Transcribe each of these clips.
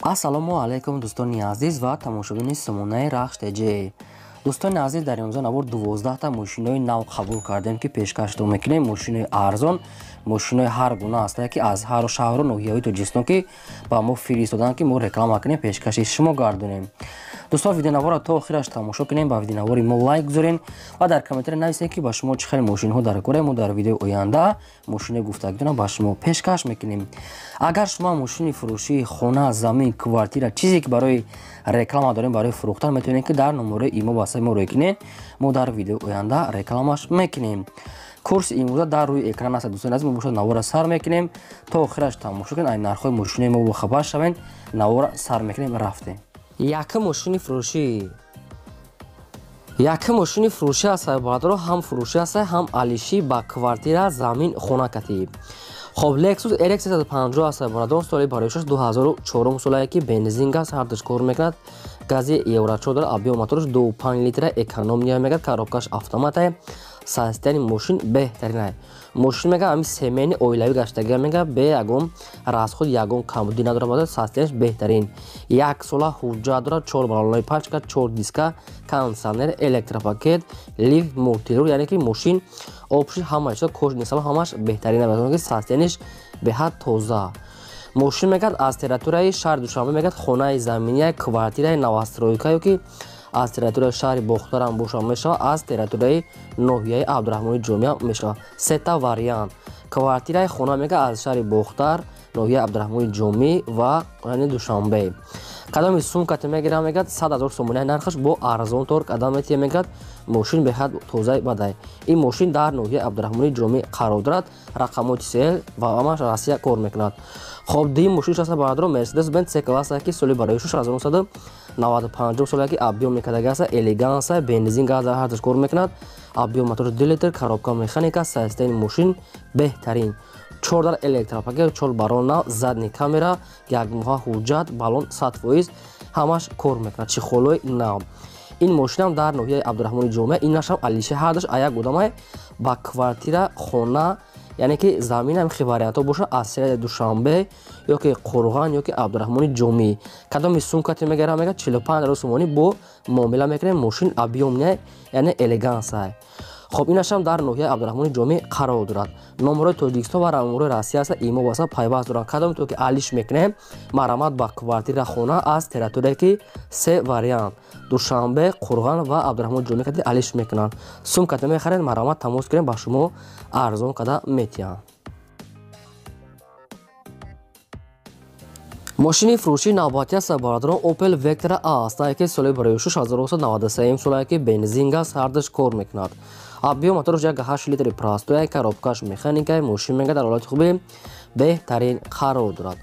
ассалому алайкум дӯстони азиз ва тамошобини сомонаи рахш.tj. дӯстони азиз, дар имрӯза навор 12та мошинои нав қабул кардем ки пешкаштон мекунем. Мошинои арзон, мошинои ҳар гуна ҳастанд ки аз ҳару шаҳру ноҳияҳои Тоҷикистон ки ба мо фиристоданд ки мо реклама кунем, пешкаши шумо гардонем. Дӯстон, видеонавора то охираш тамошо кунем, ба видеонавори мо лайк гузорен ва дар комментари нависед ки ба шумо чӣ хел мошинҳо дар кора. Мо дар видеои оянда мошинаи гуфтагидона ба шумо пешкаш мекунем. Агар шумо мошини фурӯшии хона, замин, квартира, чизе ки барои реклама дорем, барои фурӯхтан, метавонед ки дар номерои имо ба сайти мо рӯй кунед. Мо дар видеои оянда рекламаш мекунем. курси имрӯза дар рӯи экран аст. дӯстони азиз, мо бошад навора сар мекунем то охираш тамошо кунед. ай нархҳои мошинаи мо бохабар шавед. навора сар мекунем, рафтем. Якум мошини фурӯшӣ аст бародаро, ҳам фурӯшӣ аст, ҳам алишӣ ба квартира, замин, хона катӣ. хоб Lexus RX 350 аст бародаро, соли бароишаш 2004 солае ки бензин газ ҳардаш кор мекунад. гази евро 4 дорад, объем мотораш 2.5 литра экономия мегӯяд, коробкаш автомат. состояни мошин беҳтарин аст. мошин мега ами семейни оилавӣ гаштагия мега бе ягон расход, ягон камбудӣ надорад. состояниш беҳтарин. 1 сола ҳуҷҷат дорад, 4 баллонои пачка, 4 диска, кондитсионер, электропакет, лифт, мултирур, яъне ки мошин опши ҳама чизо кожнисала ҳамаш беҳтарин аст. состояниш беҳад тоза. мошин мегад аз территорияи шаҳри Душанбе мегад хонаи заминияи квартираи новостройка ёки аз территорияи шаҳри Бохтарам боша мешавад, аз территорияи ноҳияи Абдурахмони Ҷомия мешавад. сета вариант. квартираи хона мега аз шаҳри Бохтар, ноҳияи Абдурахмони Ҷомӣ ва Душанбе. кадоми сумкати мегирам мегад 100 000 сомонаи нархаш бо арзонтор кадом метия мегад. мошин беҳад тозаи бадай. ин мошин дар ноҳияи Абдурахмони Ҷомӣ қарор дорад. рақамоти сел ва амаш Россия кор мекунад. хоб дим мошинш аст бародаро, Mercedes Benz C класс ки соли бароишаш 1995 солае ки объем мекадаги аст, элеганс, бензин газ ҳардаш кор мекунад. объем мотораш 2 литр, коробка механика, состояни мошин беҳтарин. 4 дар электропакет, 4 барона, задни камера, 1 моҳа ҳуҷҷат, балон 100%, ҳамаш кор мекунад. чихолои нав. ин мошинам дар ноҳияи Абдурахмони Ҷомия, инашам алиши ҳардаш аяк одамай ба квартира, хона, яъне ки замин ҳам вариантҳо боша аз серияи Душанбе ёки Қурған ёки Абдурахмони Ҷомӣ. кадоми сумкати мегирам мегад 45 000 сомонӣ бо муомила мекунем. мошин объемне, яъне элеганс аст. хоб инашам дар ноҳияи Абдурахмони Ҷомӣ қарор дорад. номерои Тоҷикистон ва номерои Россия аст. имо васа пайваст доранд. кадоми то ки алиш мекунем, марамат ба квартира, хона аз территория ки се вариант Душанбе, Қурған ва Абдурахмони Ҷомӣ кати алиш мекунанд. сумкати мехаред, марамат тамос кунем, ба шумо арзон када метиҳанд. мошини фурӯшии навбатӣ аст бародарон, Opel Vectra A аст ки соли бароишаш 1993 солае ки бензин газ ҳардаш кор мекунад. объем мотораш 1.8 литри простой, коробкаш механика. мошин мега дар ҳолати хуби беҳтарин қарор дорад.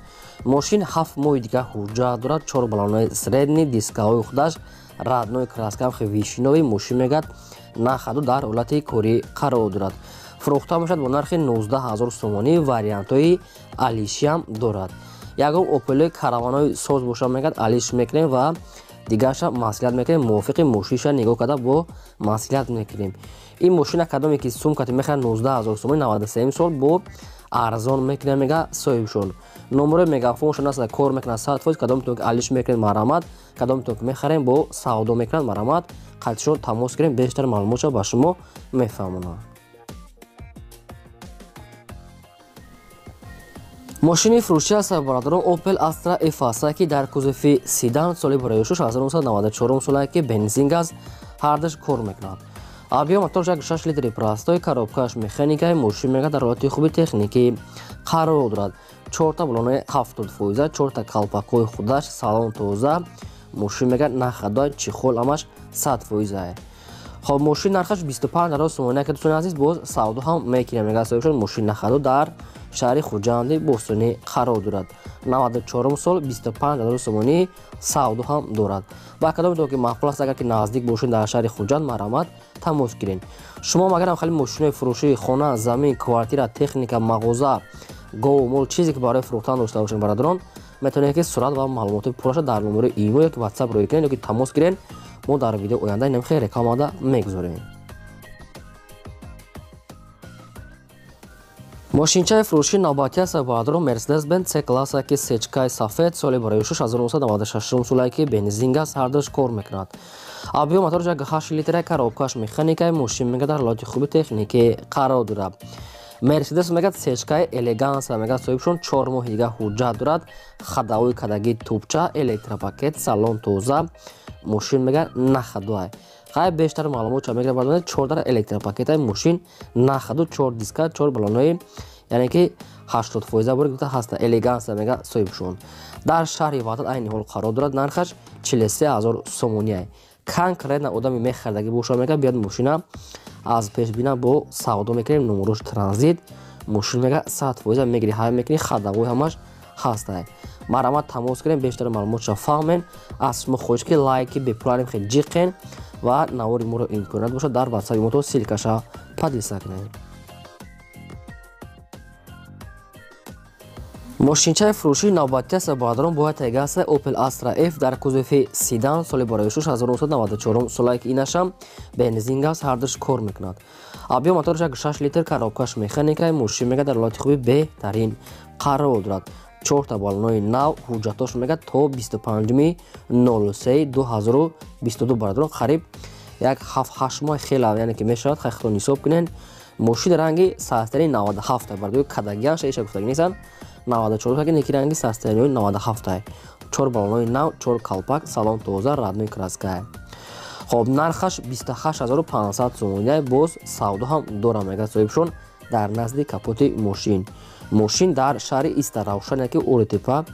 мошин 7 моҳи дига ҳуҷҷат дорад, 4 баллонои средни, дискаҳои худаш, раднои краскам вишинови. мошин мегад нахаду дар ҳолати корӣ қарор дорад. фурӯхта мешавад бо нархи 19 000 сомонӣ. вариантҳои алишиам дорад. ягон Opel караванои соз боша мегад алиш мекунем ва дигаша маслиҳат мекунем. мувофиқи мошинша нигоҳ када бо маслиҳат мекунем. ин мошина кадоме ки сумкати мехоҳад 19 000 сомонӣ, 93 сол бо арзон мекунем мега соҳибшон. номерои мегафоншон аст, кор мекунад 100%. кадоме то ки алиш мекунем, марамат. кадоме то ки мехарем, бо савдо мекунад, марамат. қатишон тамос гирем, бештар маълумотша ба шумо мефаҳмонанд. мошини фурӯшӣ аст бародарон, Opel Astra F аст ки дар кузуфи седан, соли бароишаш 1994 солае ки бензин газ ҳардаш кор мекунад. объем мотораш 1.6 литри простой, коробкаш механика. мошин мега дар ҳолати хуби техникӣ қарор дорад. 4 баллонои 70%, 4 калпакҳои худаш, салон тоза. мошин мега нахадай, чихол амаш 100% аст. хоб мошин нархаш 25 000 сомонӣ ки дӯстони азиз, боз савдо ҳам мекунем мега соҳибшон. мошин нахаду дар шаҳри Хуҷанди Бостонӣ қарор дорад. 94 сол, 25 000 сомонӣ савдо ҳам дорад. ва кадоме то ки маъқул аст, агар ки наздик бошед дар шаҳри Хуҷанд, марамат тамос гиред. шумо магарам хали мошинои фурӯшии хона, замин, квартира, техника, мағоза, гов, мол чизе ки барои фурӯхтан дошта бошед бародарон, метавонед ки сурат ва маълумоти пурраша дар номерои имо ёки WhatsApp рӯй кунед ёки тамос гиред. мо дар видео оянда намхе рекламада мегузорем. мошинчаи фурӯшии навбатӣ аст баъдро Mercedes-Benz C-класса ки сечкаи сафед соли барои 1996 солае ки бензин газ ҳардуш кор мекунад. Абиё мотори 8 литраи коробкаш механикаи мошин мега дар ҳолати хуби техникӣ қарор дорад. Mercedes мегад сечкаи элеганса мегад соҳибшон 4 моҳи дига ҳуҷҷат дорад. Хадавои кадагии тӯбча, электропакет, салон тоза, мошин мега нахадуай. хай бештар маълумотша мегирад бардоне 4 дар электропакетаи мошин нахаду 4 диска 4 балонои яъне ки 80% бори гуфта ҳаста элеганса мега соҳибшон. Дар шаҳри Ваҳдат айни ҳол қарор дорад. нархаш 43000 сомония. конкретна одами мехаридаги боша мега биёд мошина аз пешбина бо савдо мекунем номерош транзит мошин мега 100% мегири ҳай мекунӣ хадавои ҳамаш ҳастай. марамат тамос гирем бештар маълумотша фаҳмен. аз шумо хоҳиш ки лайки бепуларим хел ҷиқен ва навори моро имконият бошад дар ватсаби мото силкаша падлиса кунем. мошинчаи фурӯшии навбатӣ аст баъдрон бояд тега аст Opel Astra F дар кузуфи седан соли барои 1994 солае ки инашам бензин газ ҳардуш кор мекунад. абиё мотори 6 литр коробкаш механикаи мошин мега дар ҳолати хуби беҳтарин қарор дорад. 4 балонои нав ҳуҷҷатош мега то 25/03/2022 баъдрон қариб як 7-8 моҳ хела яъне ки мешавад хайхтон ҳисоб кунен. мошини ранги састари 97 бардои кадагиаш иша гуфтагӣ несан 94 ки ранги састари 97 4 балонои нав 4 калпак салон тоза раднои краска. хоб нархаш 28500 сомония. боз савдо ҳам дора мега соҳибшон дар назди капоти мошин. мошин дар шаҳри Иста равшане ки Оритепа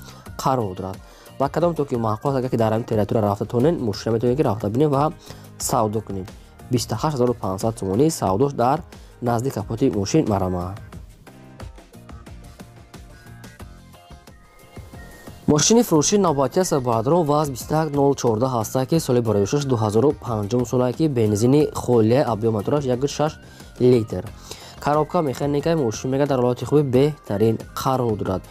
қарор дорад. ва кадом то ки маъқул аст агар ки дар ҳамин территория рафта тонен мошина метавонед ки рафта бинем ва савдо кунем. 28500 сомонии савдош дар назди капоти мошин марама. мошини фурӯшии навбатӣ аст баъдрон ВАЗ 21014 ҳаста ки соли барои 2005 солае ки бензини холия абиё мотораш 1.6 литр. коробка механикаи мошин мега дар ҳолати хуби беҳтарин қарор дорад.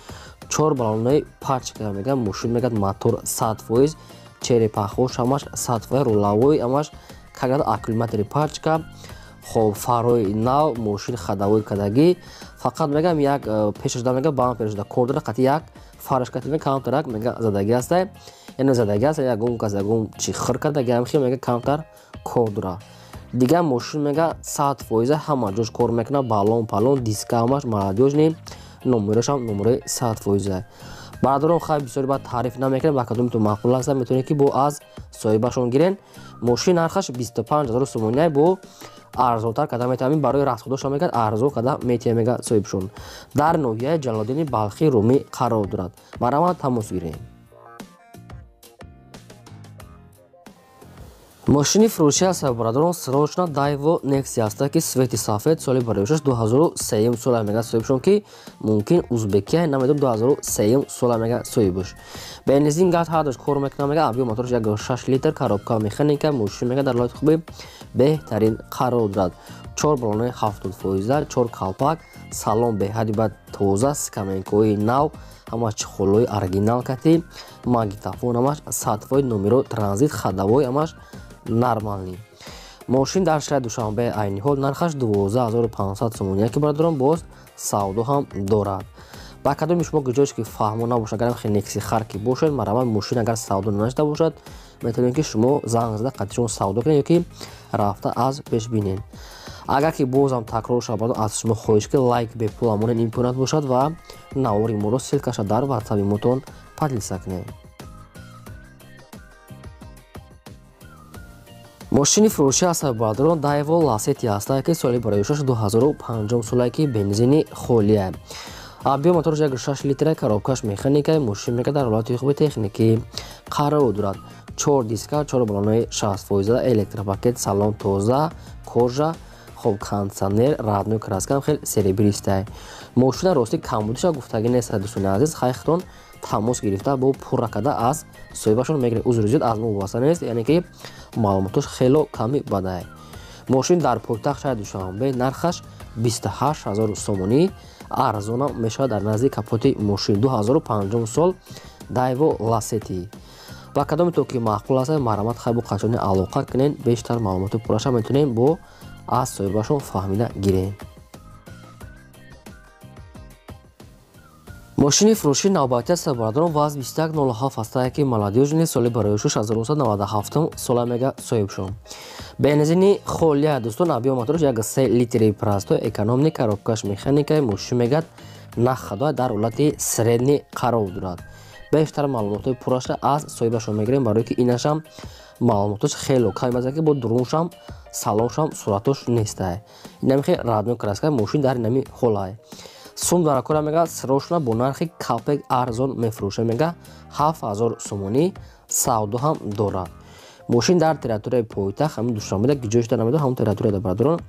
4 балонои пачка мега мошин мега мотор 100%, черепахош ҳамаш 100%, рулавои ҳамаш кагад аккумулятори пачка, хоб фарои нав, мошин хадавои кадагӣ. фақат мегам як пешаш да мега бам пешаш да кор дора қати як фараш катиме камтарак мега задагӣ аст. яъне задагӣ аст ягон кас ягон чи хир кадаги ам хи мега камтар кор дора. дигар мошин мега 100% ҳама ҷош кор мекунад. балон палон диска ҳамаш молодёжни номерошам номерои 100%. баъдорон хай бисёри баъд таъриф намекунем ба кадомитон маъқул аст метавонед ки бо аз соҳибашон гирен. мошин нархаш 25000 сомония. бо арзонтар када метавонем барои расходоша мегад арзон када метия мега соҳибшон. дар ноҳияи ҷалолиддини балхи румӣ қарор дорад. марамат тамос гирем. мошини фурӯшӣ аст баъдрон срочна Daewoo Nexia аст ки свети сафед соли барои 2003 сола мега соҳибшон ки мумкин узбекия намедон 2003 сола мега соҳибуш. бензин газ ҳардуш кор мекуна мега абиё моторш 1.6 литр коробка механика мошин мега дар ҳолати хуби беҳтарин қарор дорад. 4 балонои 70%, 4 калпак, салон беҳади бад тоза, скаменкои нав, ҳамаш чихолҳои оригинал кати, магнитофон ҳамаш 100% номеро транзит хадавои ҳамаш нормални. мошин дар шаҳри Душанбе айни ҳол нархаш 12500 сомония ки бардорон боз савдо ҳам дорад. ба кадоми шумо гуҷоиш ки фаҳмо набошад агарам хеле некси харки бошед марамат мошин агар савдо надошта бошад метавонед ки шумо занг зада қатишон савдо кунед ёки рафта аз пеш бинед. агар ки бозам такрор шавад аз шумо хоҳиш ки лайк бепул амонен имконият бошад ва навори моро силкаша дар ватсаби мотон падлиса кунед. мошини фурӯшӣ аст баъдрон Daewoo Lacetti аст ки соли барои 2005 солае ки бензини холия. абиё мотори 1.6 литр коробкаш механикаи мошин мега дар ҳолати хуби техникӣ қарор дорад. 4 диска 4 балонои 60%, электропакет, салон тоза, кожа, хоб кондитсионер, раднои краска хел серебристай. мошина рости камбудиша гуфтагӣ нест. дӯстони азиз хайхтон тамос гирифта бо пурра када аз соҳибашон мегиред. узри зиёд аз мо вобаста нест яъне ки маълумотош хело ками бадай. мошин дар пойтахт шаҳри Душанбе нархаш 28000 сомонӣ арзона мешавад дар назди капоти мошин. 2005 сол Daewoo Lacetti. ба кадомитон ки маъқул аст марамат хай бо қачони алоқа кунен бештар маълумоти пурраша метавонем бо аз соҳибашон фаҳмида гирем. мошини фурӯшии навбатӣ аст бародарон ваз 2107 ҳастае ки молодёжни соли бароишуш 1997 сола мега соҳибшон бензини холия дӯстон абиё моторш як 3 литри простой экономни коробкаш механикаи мошин мегад нахадо дар ҳолати средни қарор дорад бештар маълумотои пурраша аз соҳибашон мегирем барое ки инашам маълумотош хело кам аст ки бо дуруншам салоншам суратош нестае инами хе радной краскаи мошин дар инами холае сум даракора мега сирошна бо нархи калпек арзон мефурӯша мега 7000 сомонӣ савдо ҳам дорад мошин дар территорияи пойтахт ҳамин душанбеда гиҷоиш дар намеда ҳамон территорияда бародарон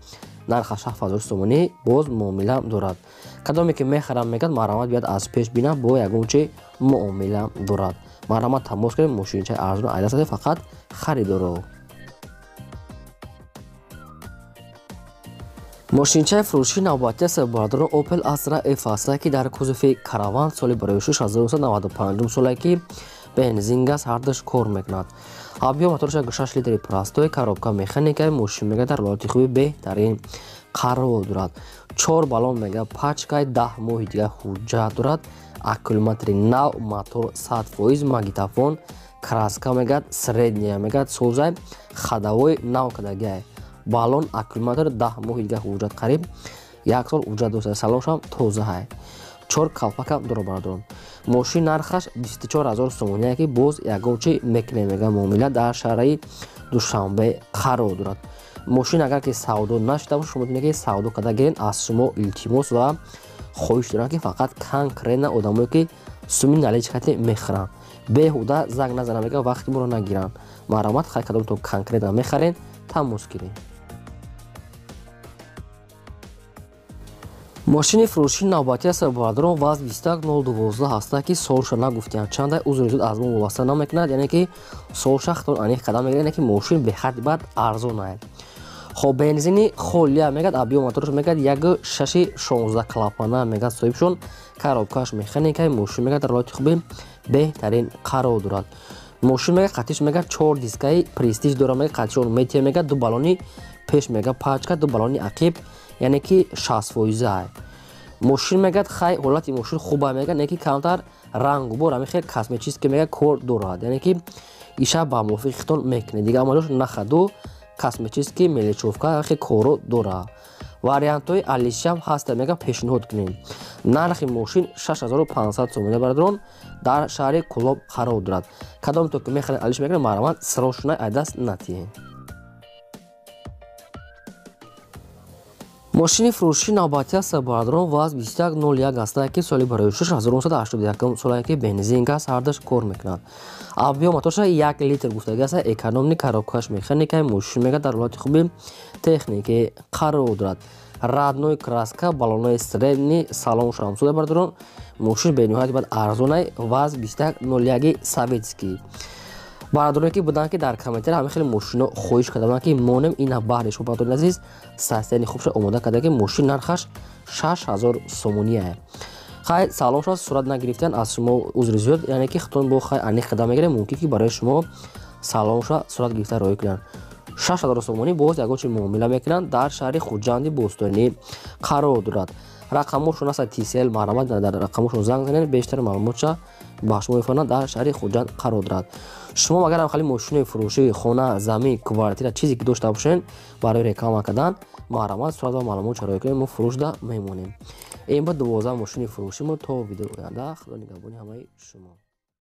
нархаш 7000 сомонӣ боз муомила дорад кадоме ки мехарам мегад марҳамат биёд аз пеш бина бо ягончи муомила дорад марҳамат тамос кунед мошинчаи арзон айдасаде фақат харидоро мошинчаи фурӯшии навбатӣ аст бародарон Opel Astra F аст ки дар кузуфи караван соли бароишуш 1995 солае ки бензин газ ҳардаш кор мекунад абиё моторш 6 литри простой коробка механикаи мошин мега дар ҳолати хуби беҳтарин қарор дорад 4 баллон мега пачкаи 10 моҳи дига ҳуҷҷат дорад аккумулятори нав мотор 100% магнитофон краска мегад средния мегад созай хадавои нав кадагиай баллон аккумулятор 10 моҳи дига ҳуҷҷат қариб 1 сол ҳуҷҷат дошта салоншам тозаҳай 4 калпакам дорад бародарон мошин нархаш 24000 сомоние ки боз ягончи мекне мега муомила дар шаҳраи душанбе қарор дорад мошин агар ки савдо нашуда боша шумо метавонед ки савдо карда гирен аз шумо илтимос ва хоҳиш доранд ки фақат конкретна одамое ки суми наличкати мехӯранд беҳуда занг назананд мега вақти моро нагиранд марҳамат хай кадомтон конкретна мехарен тамос гиред мошини фурӯшии навбатӣ аст бародарон ваз 21012 ҳаста ки солша нагуфтиянд чандай узри зуд аз мо вобаста намекунад яъне ки солша хатон аниқ қадам мегирад яъне ки мошин бехади бад арзон аст хоб бензини холия мегад абиё моторш мегад 1.6 клапана мегад соҳибшон коробкаш механикаи мошин мегад дар ҳолати хуби беҳтарин қарор дорад мошин мега қатиш мега 4 дискаи престиж дора мега қатишон метия мега 2 баллони пеш мега пачка 2 баллони ақиб яъне ки 60% ай мошин мегад хай ҳолати мошин хуба мега не ки камтар рангу бор ами хел косметически мега кор дорад яъне ки иша ба мувофиқи хитон мекунед дига амалош нахаду косметически меличовка хе коро дора вариантои алишам ҳаста мега пешниҳод кунем нархи мошин 6500 сомония бародарон дар шаҳри Кӯлоб қарор дорад кадомто ки мехаред алиш мекунед марҳамат сирошнаи айдаст натиҳед мошини фурӯшии навбатӣ аст бародарон ваз 2101 ҳастае ки соли бароишуш 1981 солае ки бензин газ ҳардаш кор мекунад абиё моторша 1 литр гуфтагӣ аст экономни коробкаш механикаи мошин мега дар ҳолати хуби техникӣ қарор дорад радной краска баллонои средни салоншам суда бародарон мошин бениҳоят бад арзонай ваз 2101 советский бародароне ки буданд ки дар комментария ҳамин хеле мошино хоҳиш карданд ки монем ина баҳри шумо бародарони азиз састани хубша омода карда ки мошин нархаш 6000 сомония хай салонша сурат нагирифтан аз шумо узри зиёд яъне ки хитон бо хай аниқ қадам мегирем мумкин ки барои шумо салонша сурат гирифта роя кунанд 6000 сомонӣ боз ягончи муомила мекунанд дар шаҳри хуҷанди бостонӣ қарор дорад рақамошон аст TCL марҳамат дар рақамошон занг занед бештар маълумотша ба шумо мефаҳманд дар шаҳри хуҷанд қарор дорад шумо агарам хали мошинои фурӯшии хона замин квартира чизе ки дошта бошед барои реклама кардан марҳамат сурат ва маълумотша роя кунед мо фурӯшда мемонем ин ба 12 мошини фурӯшимо то видеои оянда худо нигаҳбони ҳамаи шумо.